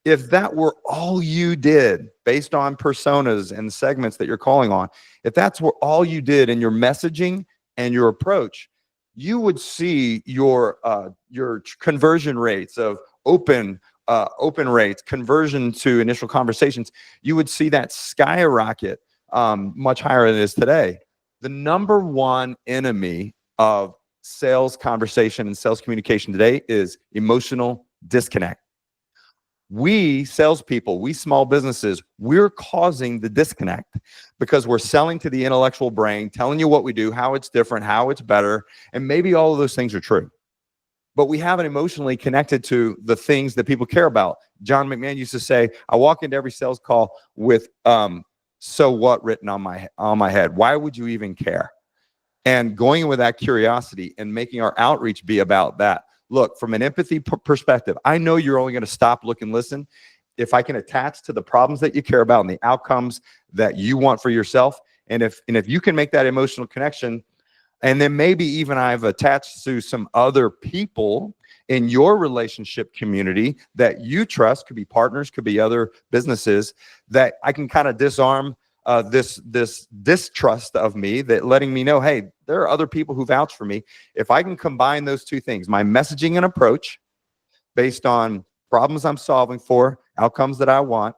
If that were all you did based on personas and segments that you're calling on, if that's all you did in your messaging and your approach, you would see your conversion rates of open rates, conversion to initial conversations. You would see that skyrocket much higher than it is today. The number 1 enemy of sales conversation and sales communication today is emotional disconnect. We salespeople, we small businesses, we're causing the disconnect because we're selling to the intellectual brain, telling you what we do, how it's different, how it's better, and maybe all of those things are true. But we haven't emotionally connected to the things that people care about. John McMahon used to say, I walk into every sales call with so what written on my head. Why would you even care? And going with that curiosity and making our outreach be about that. Look, from an empathy perspective, I know you're only going to stop, look, and listen if I can attach to the problems that you care about and the outcomes that you want for yourself. And if you can make that emotional connection, and then maybe even I've attached to some other people in your relationship community that you trust, could be partners, could be other businesses, that I can kind of disarm this distrust of me, that letting me know, hey, there are other people who vouch for me. If I can combine those two things, my messaging and approach based on problems I'm solving for, outcomes that I want,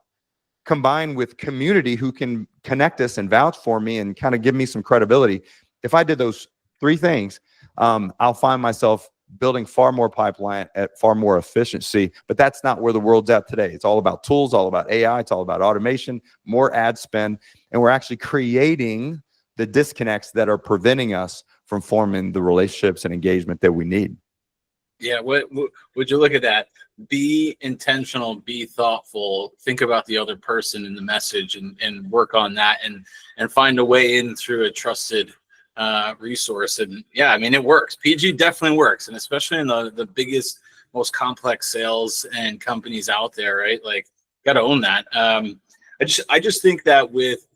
combined with community who can connect us and vouch for me and kind of give me some credibility. If I did those three things, I'll find myself building far more pipeline at far more efficiency. But that's not where the world's at today. It's all about tools, all about AI, it's all about automation, more ad spend, and we're actually creating the disconnects that are preventing us from forming the relationships and engagement that we need. Yeah, what would you look at that? Be intentional, be thoughtful, think about the other person in the message, and work on that, and find a way in through a trusted resource. And yeah, I mean, it works. PG definitely works, and especially in the biggest, most complex sales and companies out there, right? Like, got to own that. I just think that with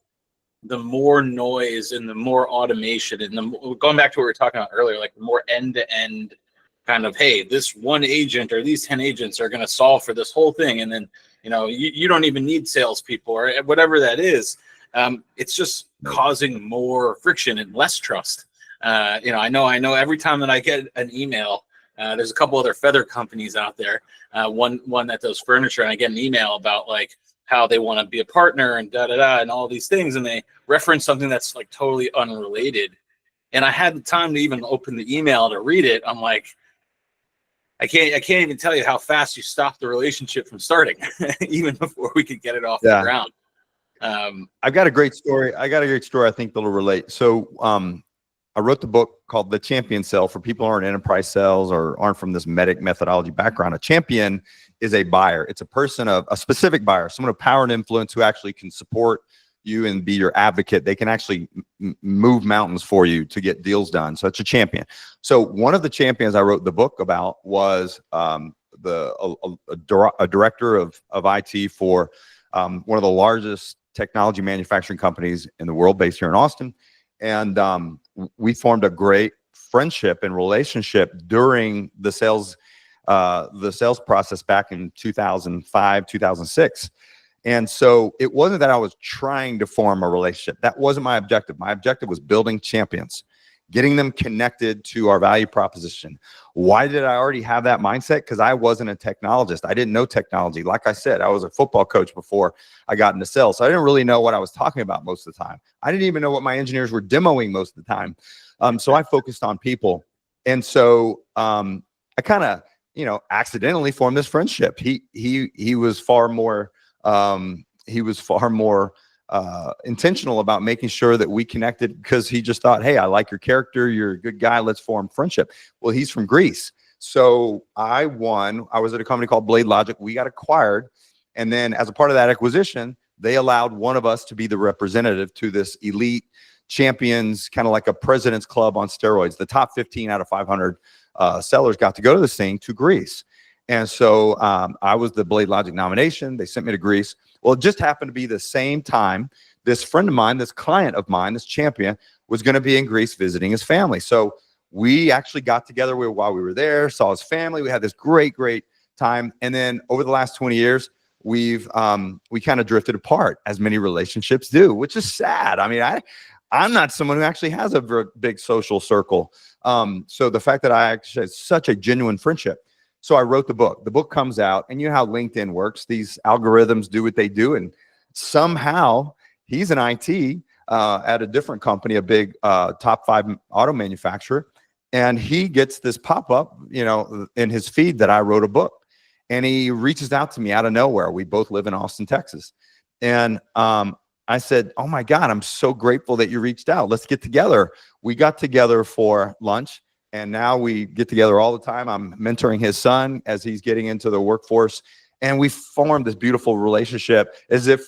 the more noise and the more automation, and going back to what we were talking about earlier, like the more end-to-end kind of, hey, this one agent or these 10 agents are going to solve for this whole thing, and then you don't even need salespeople or whatever that is. It's just causing more friction and less trust. I know every time that I get an email, there's a couple other feather companies out there. One that does furniture, and I get an email about like how they want to be a partner and and all these things, and they reference something that's like totally unrelated. And I had the time to even open the email to read it. I'm like, I can't even tell you how fast you stopped the relationship from starting, even before we could get it off the ground. I've got a great story. I think that'll relate. So I wrote the book called The Champion Sell for people who aren't enterprise sales or aren't from this MEDDIC methodology background. A champion is a buyer. It's a person of a specific buyer, someone of power and influence who actually can support you and be your advocate. They can actually move mountains for you to get deals done. So it's a champion. So one of the champions I wrote the book about was a director of IT for one of the largest technology manufacturing companies in the world, based here in Austin. And we formed a great friendship and relationship during the sales process back in 2005, 2006. And so it wasn't that I was trying to form a relationship. That wasn't my objective. My objective was building champions, getting them connected to our value proposition. Why did I already have that mindset? Because I wasn't a technologist. I didn't know technology. Like I said, I was a football coach before I got into sales. So I didn't really know what I was talking about most of the time. I didn't even know what my engineers were demoing most of the time. So I focused on people. And so I kind of, accidentally formed this friendship. He was far more intentional about making sure that we connected, because he just thought, hey, I like your character. You're a good guy. Let's form friendship. Well, he's from Greece. So I was at a company called Blade Logic. We got acquired. And then as a part of that acquisition, they allowed one of us to be the representative to this elite champions, kind of like a president's club on steroids. The top 15 out of 500 sellers got to go to this thing to Greece. And so I was the Blade Logic nomination. They sent me to Greece. Well, it just happened to be the same time this friend of mine, this client of mine, this champion, was going to be in Greece visiting his family. So we actually got together while we were there, saw his family. We had this great time. And then over the last 20 years, we kind of drifted apart, as many relationships do, which is sad. I mean, I'm not someone who actually has a very big social circle. So the fact that I actually had such a genuine friendship. So I wrote the book. The book comes out, and you know how LinkedIn works. These algorithms do what they do, and somehow he's in IT at a different company, a big top 5 auto manufacturer, and he gets this pop-up, in his feed that I wrote a book, and he reaches out to me out of nowhere. We both live in Austin, Texas, and I said, "Oh my God, I'm so grateful that you reached out. Let's get together." We got together for lunch. And now we get together all the time. I'm mentoring his son as he's getting into the workforce. And we formed this beautiful relationship as if,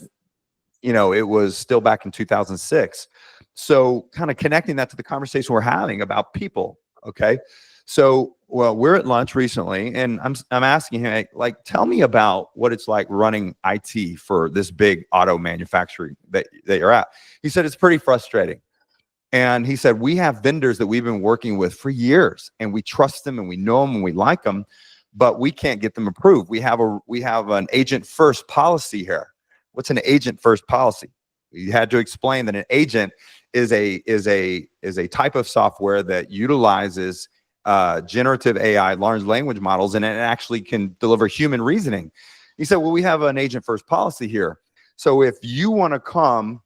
it was still back in 2006. So kind of connecting that to the conversation we're having about people. Okay. So, well, we're at lunch recently, and I'm asking him, like, tell me about what it's like running IT for this big auto manufacturing that you're at. He said, it's pretty frustrating. And he said, we have vendors that we've been working with for years, and we trust them and we know them and we like them, but we can't get them approved. We have an agent first policy here. What's an agent first policy? We had to explain that an agent is a type of software that utilizes generative AI, large language models, and it actually can deliver human reasoning. He said, well, we have an agent first policy here. So if you want to come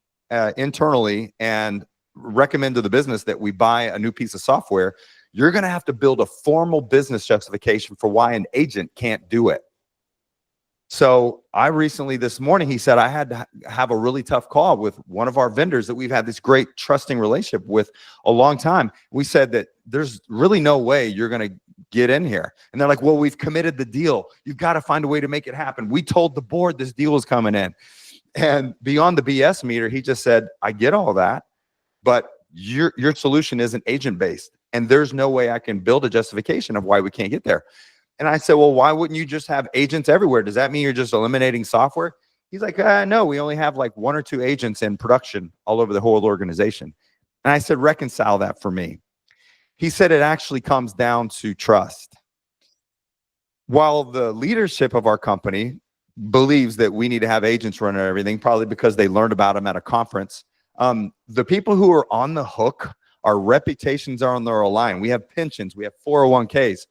internally and recommend to the business that we buy a new piece of software, you're going to have to build a formal business justification for why an agent can't do it. So I recently, this morning, he said, I had to have a really tough call with one of our vendors that we've had this great trusting relationship with a long time. We said that there's really no way you're going to get in here. And they're like, well, we've committed the deal. You've got to find a way to make it happen. We told the board this deal is coming in. And beyond the BS meter, he just said, I get all that, but your solution isn't agent-based. And there's no way I can build a justification of why we can't get there. And I said, well, why wouldn't you just have agents everywhere? Does that mean you're just eliminating software? He's like, no, we only have like 1 or 2 agents in production all over the whole organization. And I said, reconcile that for me. He said, it actually comes down to trust. While the leadership of our company believes that we need to have agents running everything, probably because they learned about them at a conference, the people who are on the hook, our reputations are on their line. We have pensions, we have 401ks.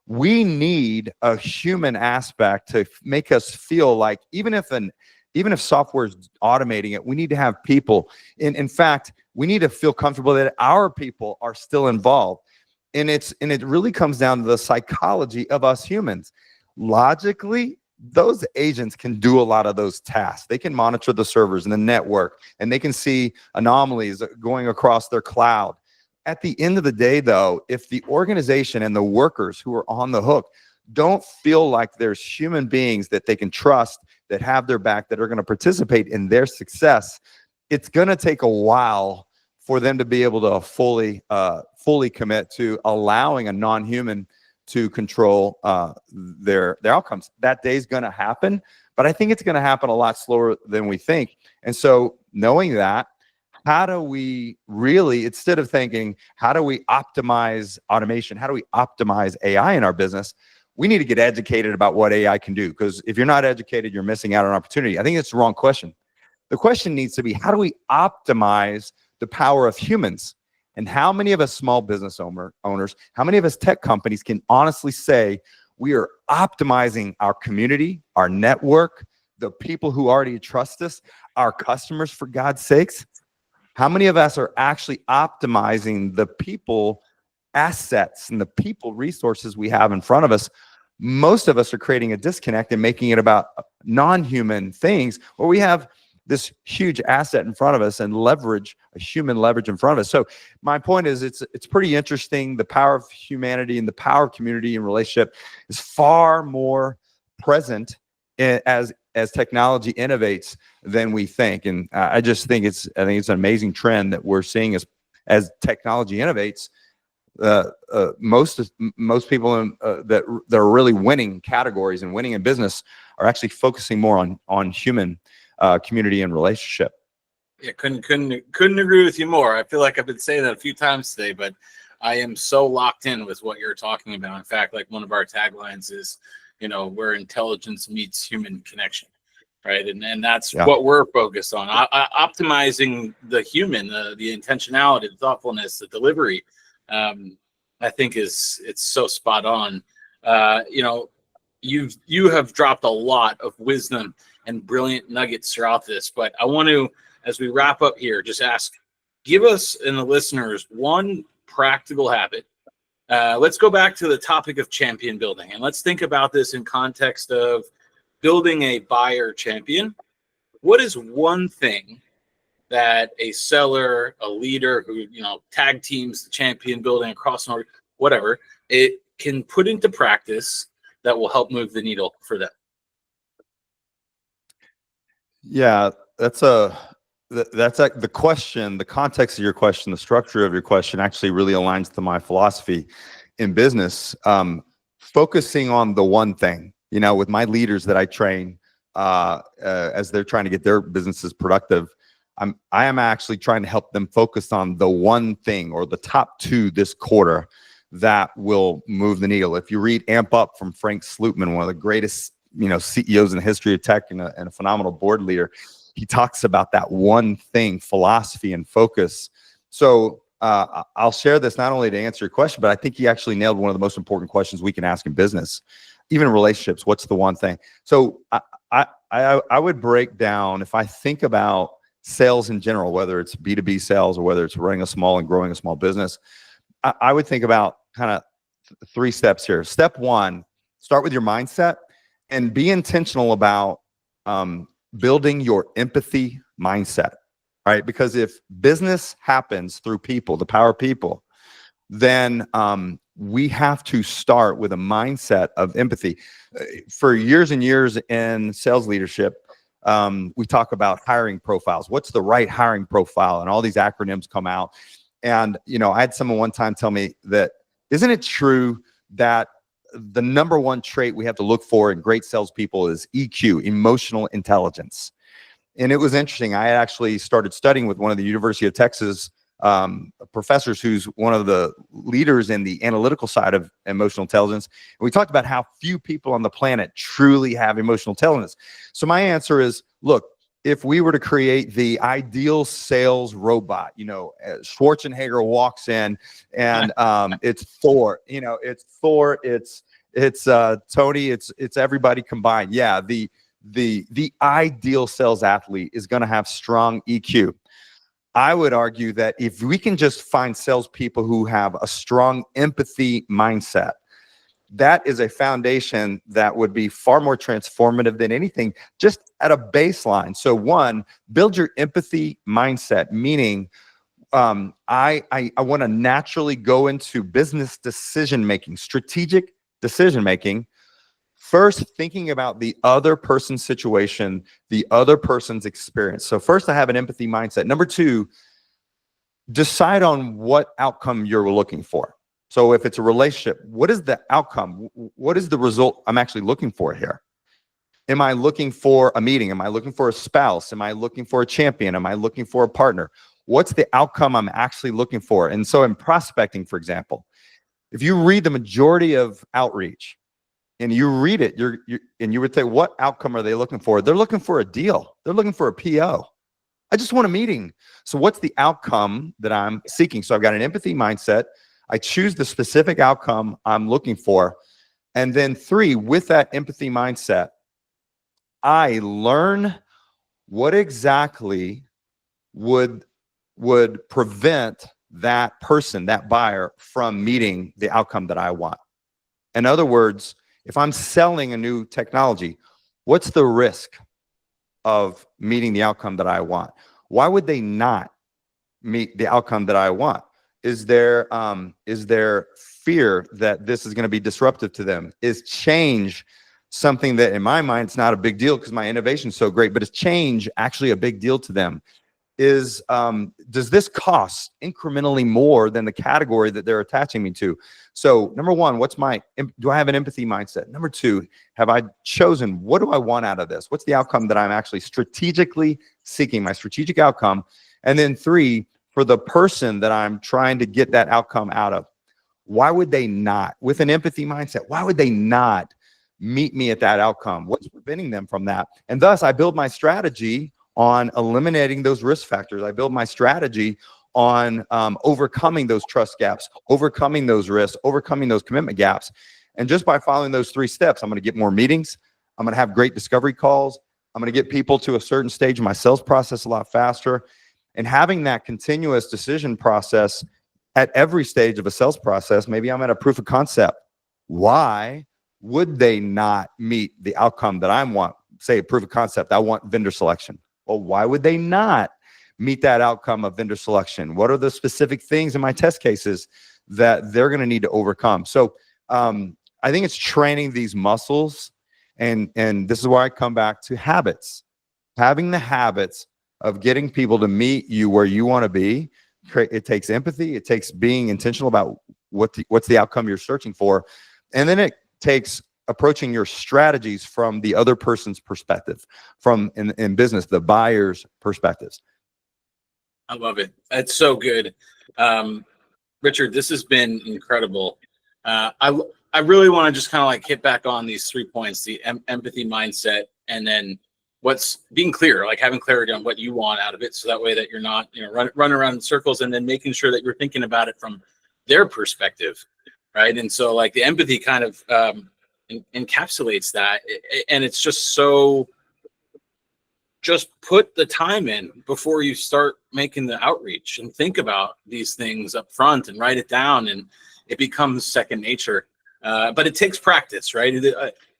We need a human aspect to make us feel like even if software is automating it, we need to have people. In fact, we need to feel comfortable that our people are still involved. And it really comes down to the psychology of us humans. Logically, those agents can do a lot of those tasks. They can monitor the servers and the network, and they can see anomalies going across their cloud. At the end of the day, though, if the organization and the workers who are on the hook don't feel like there's human beings that they can trust, that have their back, that are going to participate in their success, it's going to take a while for them to be able to fully commit to allowing a non-human to control their outcomes. That day's going to happen, but I think it's going to happen a lot slower than we think. And so knowing that, how do we really, instead of thinking, how do we optimize automation? How do we optimize AI in our business? We need to get educated about what AI can do. Because if you're not educated, you're missing out on opportunity. I think it's the wrong question. The question needs to be, how do we optimize the power of humans? And how many of us small business owners, how many of us tech companies can honestly say we are optimizing our community, our network, the people who already trust us, our customers, for God's sakes? How many of us are actually optimizing the people assets and the people resources we have in front of us? Most of us are creating a disconnect and making it about non-human things where we have this huge asset in front of us and leverage, a human leverage in front of us. So my point is it's pretty interesting. The power of humanity and the power of community and relationship is far more present as technology innovates than we think. And I just think it's an amazing trend that we're seeing as technology innovates. Most people that are really winning categories and winning in business are actually focusing more on human community and relationship. Yeah, couldn't agree with you more. I feel like I've been saying that a few times today, but I am so locked in with what you're talking about. In fact, like one of our taglines is, where intelligence meets human connection, right? And that's what we're focused on. Optimizing the human, the intentionality, the thoughtfulness, the delivery. I think it's so spot on. You have dropped a lot of wisdom and brilliant nuggets throughout this, but I want to, as we wrap up here, just ask, give us and the listeners one practical habit. Let's go back to the topic of champion building, and let's think about this in context of building a buyer champion. What is one thing that a seller, a leader who, tag teams the champion building across an org, whatever, it can put into practice that will help move the needle for them? Yeah, that's the question, the context of your question, the structure of your question actually really aligns to my philosophy in business. Focusing on the one thing, with my leaders that I train as they're trying to get their businesses productive, I am actually trying to help them focus on the one thing or the top 2 this quarter that will move the needle. If you read Amp Up from Frank Slootman, one of the greatest CEOs in the history of tech and a phenomenal board leader, he talks about that one thing, philosophy and focus. So I'll share this not only to answer your question, but I think he actually nailed one of the most important questions we can ask in business, even relationships. What's the one thing? So I would break down, if I think about sales in general, whether it's B2B sales or whether it's running a small and growing a small business, I would think about kind of 3 steps here. Step 1, start with your mindset and be intentional about building your empathy mindset, right? Because if business happens through people, the power of people, then we have to start with a mindset of empathy. For years and years in sales leadership, we talk about hiring profiles. What's the right hiring profile? And all these acronyms come out. And, I had someone one time tell me that, isn't it true that the number one trait we have to look for in great salespeople is EQ, emotional intelligence? And it was interesting. I had actually started studying with one of the University of Texas professors who's one of the leaders in the analytical side of emotional intelligence. And we talked about how few people on the planet truly have emotional intelligence. So my answer is, look, if we were to create the ideal sales robot, Schwarzenegger walks in and it's Thor, it's Tony, it's everybody combined. Yeah, the ideal sales athlete is going to have strong EQ. I would argue that if we can just find salespeople who have a strong empathy mindset, that is a foundation that would be far more transformative than anything, just at a baseline. So 1, build your empathy mindset, meaning I want to naturally go into business decision-making, strategic decision-making, first thinking about the other person's situation, the other person's experience. So first, I have an empathy mindset. Number 2, decide on what outcome you're looking for. So if it's a relationship, what is the outcome? What is the result I'm actually looking for here? Am I looking for a meeting? Am I looking for a spouse? Am I looking for a champion? Am I looking for a partner? What's the outcome I'm actually looking for? And so in prospecting, for example, if you read the majority of outreach, and you read it, and you would say, what outcome are they looking for? They're looking for a deal. They're looking for a PO. I just want a meeting. So what's the outcome that I'm seeking? So I've got an empathy mindset. I choose the specific outcome I'm looking for. And then 3, with that empathy mindset, I learn what exactly would prevent that person, that buyer, from meeting the outcome that I want. In other words, if I'm selling a new technology, what's the risk of meeting the outcome that I want? Why would they not meet the outcome that I want? Is there fear that this is going to be disruptive to them? Is change something that, in my mind, it's not a big deal because my innovation is so great, but is change actually a big deal to them? Does this cost incrementally more than the category that they're attaching me to? So number 1, do I have an empathy mindset? Number 2, have I chosen, what do I want out of this? What's the outcome that I'm actually strategically seeking, my strategic outcome? And then 3, for the person that I'm trying to get that outcome out of, why would they not, with an empathy mindset, why would they not meet me at that outcome? What's preventing them from that? And thus I build my strategy on eliminating those risk factors. I build my strategy on overcoming those trust gaps, overcoming those risks, overcoming those commitment gaps. And just by following those 3 steps, I'm going to get more meetings. I'm going to have great discovery calls. I'm going to get people to a certain stage of my sales process a lot faster. And having that continuous decision process at every stage of a sales process, maybe I'm at a proof of concept. Why would they not meet the outcome that I want? Say a proof of concept, I want vendor selection. Well, why would they not meet that outcome of vendor selection? What are the specific things in my test cases that they're going to need to overcome? So I think it's training these muscles. And this is why I come back to habits. Having the habits of getting people to meet you where you want to be. It takes empathy. It takes being intentional about what's the outcome you're searching for. And then it takes approaching your strategies from the other person's perspective, from in business, the buyer's perspectives. I love it. That's so good. Richard, this has been incredible. I really want to just kind of like hit back on these 3 points, the empathy mindset, and then what's being clear, like having clarity on what you want out of it, so that way that you're not, running around in circles, and then making sure that you're thinking about it from their perspective, right? And so like the empathy kind of encapsulates that, and it's just so, just put the time in before you start making the outreach, and think about these things up front and write it down, and it becomes second nature. But it takes practice, right?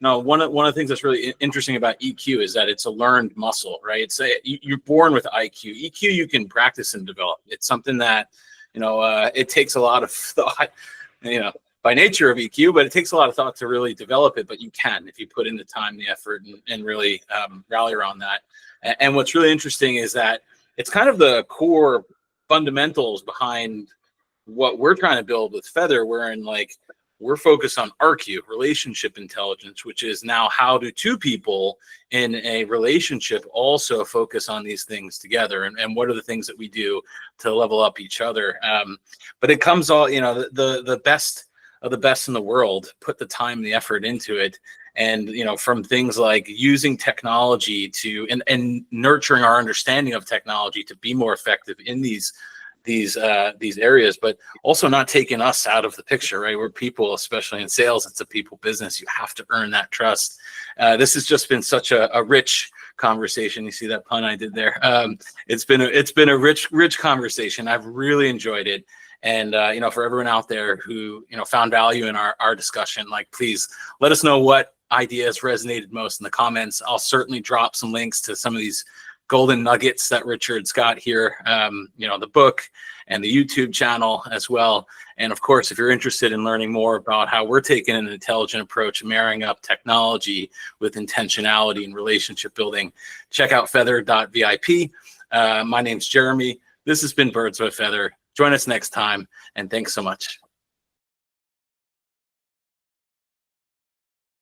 One of the things that's really interesting about EQ is that it's a learned muscle, right? You're born with IQ. EQ you can practice and develop. It's something that, it takes a lot of thought, by nature of EQ, but it takes a lot of thought to really develop it. But you can, if you put in the time, the effort, and really rally around that. And what's really interesting is that it's kind of the core fundamentals behind what we're trying to build with Feather. We're focused on RQ, relationship intelligence, which is now how do two people in a relationship also focus on these things together, and what are the things that we do to level up each other. But it comes all, the best of the best in the world put the time and the effort into it. And, from things like using technology to, and nurturing our understanding of technology to be more effective in these areas, but also not taking us out of the picture, right? We're people, especially in sales. It's a people business. You have to earn that trust. This has just been such a rich conversation. You see that pun I did there? It's been a rich conversation. I've really enjoyed it. And, for everyone out there who, found value in our discussion, please let us know what ideas resonated most in the comments. I'll certainly drop some links to some of these golden nuggets that Richard's got here, the book and the YouTube channel as well. And of course, if you're interested in learning more about how we're taking an intelligent approach, marrying up technology with intentionality and relationship building, check out feather.vip. My name's Jeremy. This has been Birds of a Feather. Join us next time, and thanks so much.